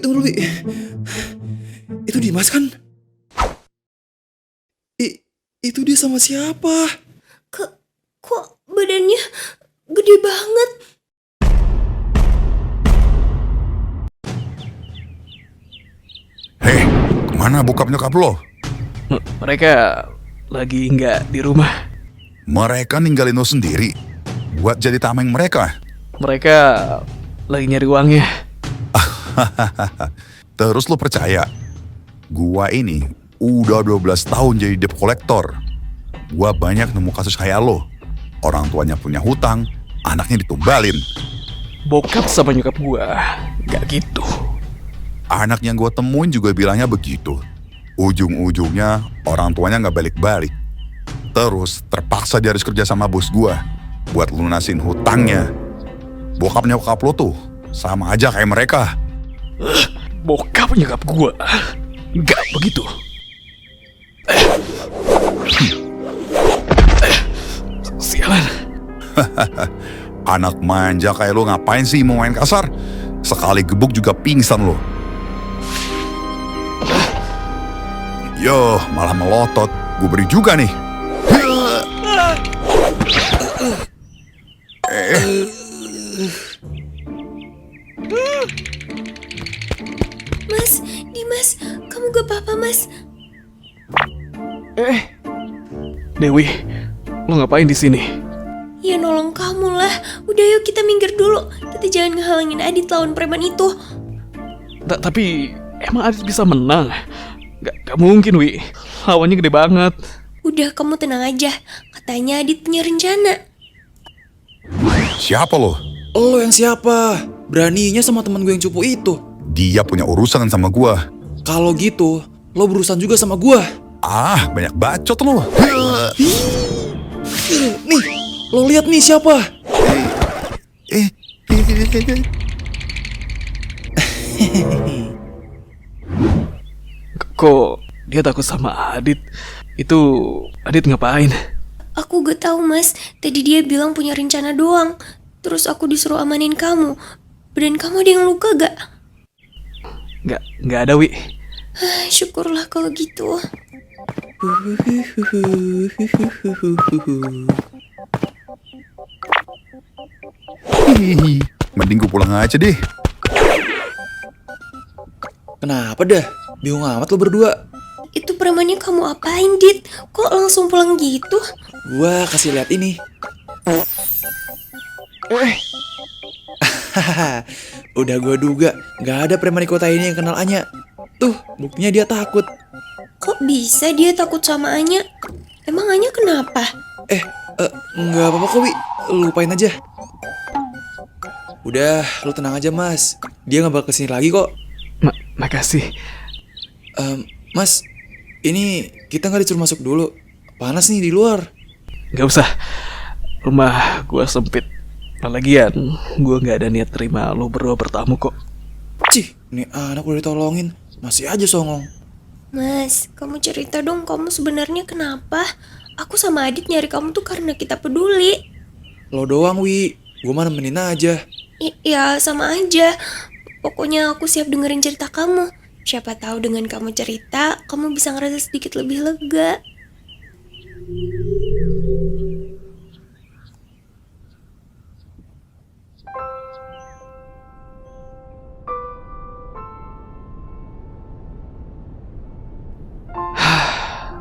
tunggu dulu, Wi. Itu Dimas kan? Itu dia sama siapa? Kok badannya gede banget? Hei, kemana bokap nyokap lo? Mereka lagi nggak di rumah. Mereka ninggalin lo sendiri buat jadi tameng mereka. Mereka lagi nyari uangnya. Terus lo percaya? Gua ini udah 12 tahun jadi debt collector. Gua banyak nemu kasus kayak lo. Orang tuanya punya hutang, anaknya ditumbalin. Bokap sama nyokap gua nggak gitu. Anak yang gua temuin juga bilangnya begitu. Ujung-ujungnya orang tuanya nggak balik-balik. Terus terpaksa dia harus kerja sama bos gua buat lunasin hutangnya. Bokap nyokap lo tuh sama aja kayak mereka. Bokap nyokap gua nggak begitu. Sialan. Anak manja kayak lo ngapain sih mau main kasar? Sekali gebuk juga pingsan lo. Yo, malah melotot. Gue beri juga nih. Mas, Dimas, kamu gak apa-apa, Mas? Dewi, lo ngapain di sini? Ya nolong kamu lah. Udah yuk kita minggir dulu. Kita jangan ngehalangin Adit lawan preman itu. Tapi emang Adit bisa menang? Gak mungkin, Wi. Lawannya gede banget. Udah, kamu tenang aja. Katanya Adit punya rencana. Siapa lo? Lo yang siapa? Beraninya sama teman gue yang cupu itu. Dia punya urusan sama gue. Kalau gitu, lo berurusan juga sama gue. Ah, banyak bacot lo. Nih, lo lihat nih siapa? Kok dia takut sama Adit? Itu Adit ngapain? Aku gak tahu, Mas. Tadi dia bilang punya rencana doang. Terus aku disuruh amanin kamu. Badan kamu ada yang luka gak? Gak ada, Wi. Syukurlah kalau gitu. Mending gue pulang aja deh. Kenapa dah? Bingung amat lo berdua. Itu premannya kamu apain, Dit? Kok langsung pulang gitu? Gua kasih lihat ini. Udah gua duga, gak ada preman di kota ini yang kenal Anya. Tuh, buktinya dia takut. Kok bisa dia takut sama Anya? Emang Anya kenapa? Nggak apa-apa kok, Wi. Lupain aja. Udah, lu tenang aja, Mas. Dia nggak bakal kesini lagi kok. Makasih. Mas, ini kita nggak disuruh masuk dulu. Panas nih di luar. Gak usah. Rumah gua sempit. Lagian gua gak ada niat terima lo berdua bertamu kok. Cih, ini anak udah ditolongin, masih aja songong. Mas, kamu cerita dong, kamu sebenarnya kenapa? Aku sama Adit nyari kamu tuh karena kita peduli. Lo doang, Wi. Gue mah nemenin aja. Ya, sama aja. Pokoknya aku siap dengerin cerita kamu. Siapa tahu dengan kamu cerita, kamu bisa ngerasa sedikit lebih lega.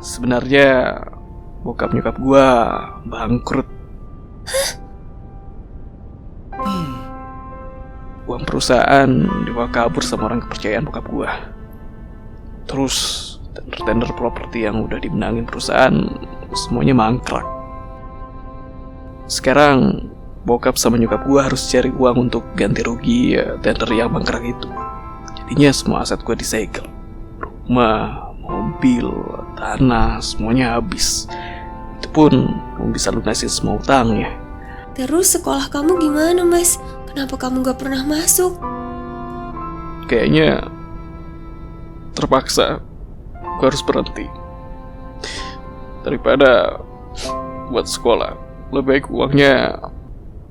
Sebenarnya bokap nyokap gua bangkrut. Uang perusahaan dibawa kabur sama orang kepercayaan bokap gua. Terus tender-tender properti yang udah dimenangin perusahaan semuanya mangkrak. Sekarang bokap sama nyokap gua harus cari uang untuk ganti rugi tender yang mangkrak itu. Jadinya semua aset gua disegel. Rumah, mobil, tanah, semuanya habis. Itu pun belum bisa lunasin semua utangnya. Terus sekolah kamu gimana, Mas? Kenapa kamu gak pernah masuk? Kayaknya terpaksa gue harus berhenti. Daripada buat sekolah, lebih baik uangnya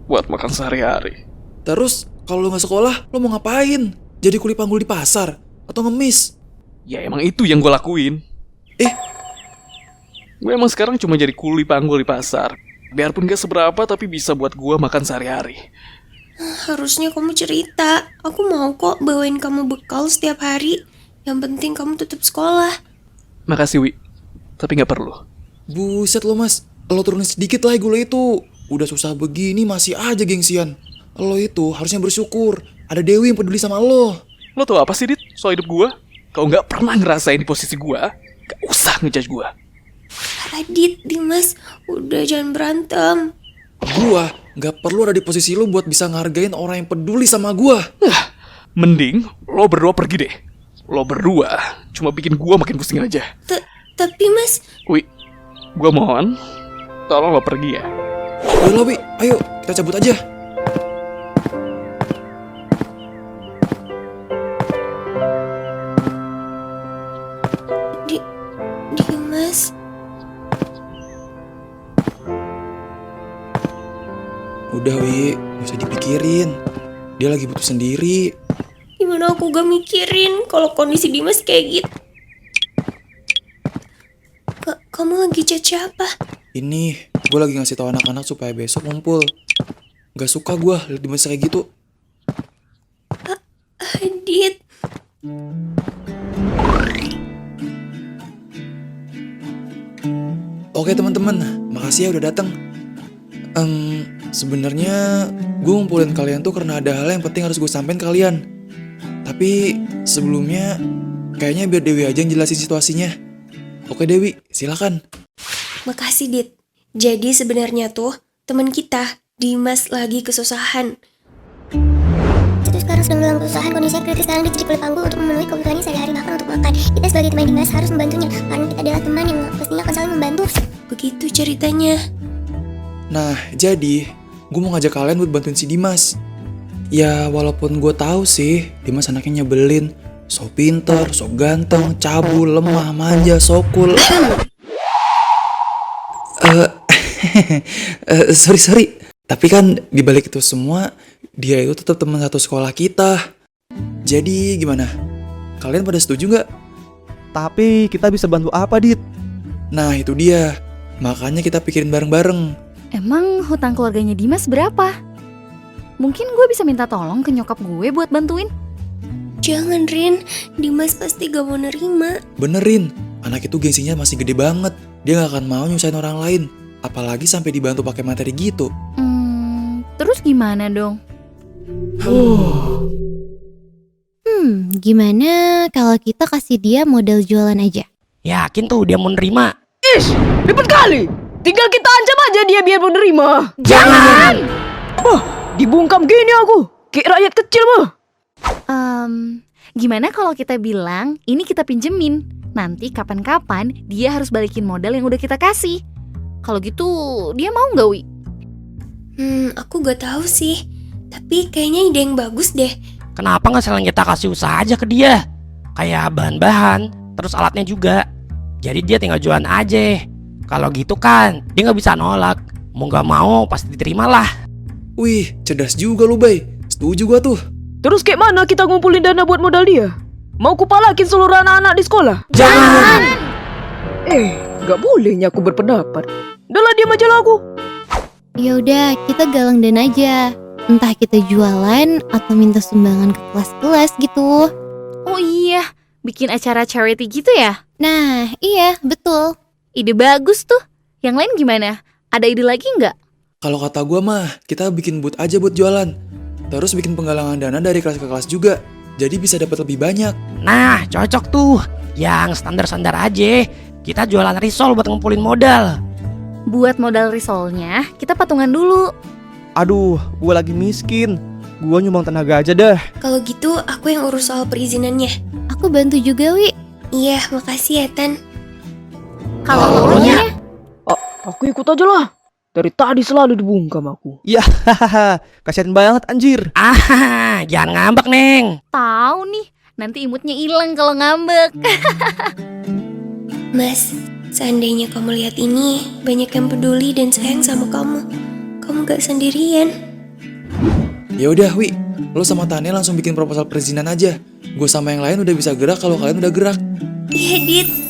buat makan sehari-hari. Terus, kalau lo gak sekolah, lo mau ngapain? Jadi kuli panggul di pasar? Atau ngemis? Ya emang itu yang gue lakuin. Eh, Gue emang sekarang cuma jadi kuli panggul di pasar. Biarpun gak seberapa tapi bisa buat gue makan sehari-hari. Harusnya kamu cerita. Aku mau kok bawain kamu bekal setiap hari. Yang penting kamu tetap sekolah. Makasih Wi, tapi gak perlu. buset lo mas. Lo turunin sedikit lah ego lo itu. Udah susah begini masih aja gengsian. Lo itu harusnya bersyukur. Ada Dewi yang peduli sama lo. Lo tau apa sih Dit soal hidup gue? Kau gak pernah ngerasain di posisi gue, gak usah ngejudge gue. Adit, Dimas, udah jangan berantem. Gua gak perlu ada di posisi lo buat bisa ngehargain orang yang peduli sama gua. Mending lo berdua pergi deh. Lo berdua cuma bikin gue makin pusing aja. Tapi Mas, Wi, gue mohon, tolong lo pergi ya. Udah Wi, ayo kita cabut aja. Dimas, Udah Wi, gak usah dipikirin. Dia lagi butuh sendiri. gimana aku gak mikirin kalau kondisi Dimas kayak gitu. Kamu lagi chat siapa? Ini, gue lagi ngasih tahu anak-anak supaya besok ngumpul. Gak suka gue liat Dimas kayak gitu. Adit, Oke teman-teman, makasih ya udah datang. Sebenarnya gue ngumpulin kalian tuh karena ada hal yang penting harus gue sampein ke kalian. Tapi sebelumnya, kayaknya biar Dewi aja yang jelasin situasinya. Oke Dewi, silakan. makasih Dit. Jadi sebenarnya tuh teman kita, Dimas lagi kesusahan. Itu sekarang sedang dalam kesusahan, kondisinya kritis. Sekarang dia jadi kulit panggul untuk memenuhi kebutuhannya sehari-hari, bahkan untuk makan. Kita sebagai teman Dimas harus membantunya, karena kita adalah teman yang pastinya akan saling membantu. Begitu ceritanya. Nah, jadi gue mau ngajak kalian buat bantuin si Dimas. Ya, walaupun gue tahu sih Dimas anaknya nyebelin, so pinter, so ganteng, cabul, lemah, manja, so cool. Sorry. Tapi kan dibalik itu semua, dia itu tetap teman satu sekolah kita. Jadi gimana? Kalian pada setuju nggak? Tapi kita bisa bantu apa, Dit? Nah itu dia. Makanya kita pikirin bareng-bareng. Emang hutang keluarganya Dimas berapa? Mungkin gue bisa minta tolong ke nyokap gue buat bantuin. Jangan Rin, Dimas pasti gak mau nerima. Benerin, anak itu gengsinya masih gede banget. Dia gak akan mau nyusahin orang lain. Apalagi sampai dibantu pakai materi gitu. Terus gimana dong? Gimana kalau kita kasih dia modal jualan aja? Yakin tuh dia mau nerima? Ish, ribet kali. Tinggal kita ancam aja dia biar menerima. Jangan! Dibungkam gini aku, kayak rakyat kecil mah. Gimana kalau kita bilang ini kita pinjemin? Nanti kapan-kapan dia harus balikin modal yang udah kita kasih. Kalau gitu dia mau nggak, Wi? Aku gak tahu sih. Tapi kayaknya ide yang bagus deh. Kenapa nggak sekalian kita kasih usaha aja ke dia? Kayak bahan-bahan, terus alatnya juga. Jadi dia tinggal jualan aja. Kalau gitu kan, dia nggak bisa nolak. Mau nggak mau pasti diterima lah. Wih, cerdas juga lu, Bay. Setuju gua tuh. Terus kayak mana kita ngumpulin dana buat modal dia? Mau kupalakin seluruh anak-anak di sekolah? Jangan! Gak bolehnya aku berpendapat. Udah diam aja lah aku. Ya udah, kita galang dana aja. Entah kita jualan atau minta sumbangan ke kelas-kelas gitu. Oh iya, bikin acara charity gitu ya? Nah, iya, betul. Ide bagus tuh. Yang lain gimana? Ada ide lagi nggak? Kalau kata gua mah, kita bikin booth aja buat jualan. Terus bikin penggalangan dana dari kelas ke kelas juga. Jadi bisa dapat lebih banyak. Nah, cocok tuh. Yang standar-standar aja. Kita jualan risol buat ngumpulin modal. Buat modal risolnya, kita patungan dulu. Aduh, gue lagi miskin. Gue nyumbang tenaga aja dah. Kalau gitu aku yang urus soal perizinannya. Aku bantu juga, Wi. Iya, makasih ya Tan. Kalau lo nya? Aku ikut aja lah. Dari tadi selalu dibungkam aku. Ya, hahaha, kasihan banget anjir. Jangan ngambek, Neng. Tahu nih, nanti imutnya hilang kalau ngambek. Mas, seandainya kamu lihat ini, banyak yang peduli dan sayang sama kamu. Kamu gak sendirian. Ya udah, Wi. Lo sama Tania langsung bikin proposal perizinan aja. Gue sama yang lain udah bisa gerak kalau kalian udah gerak. Iya, Dit.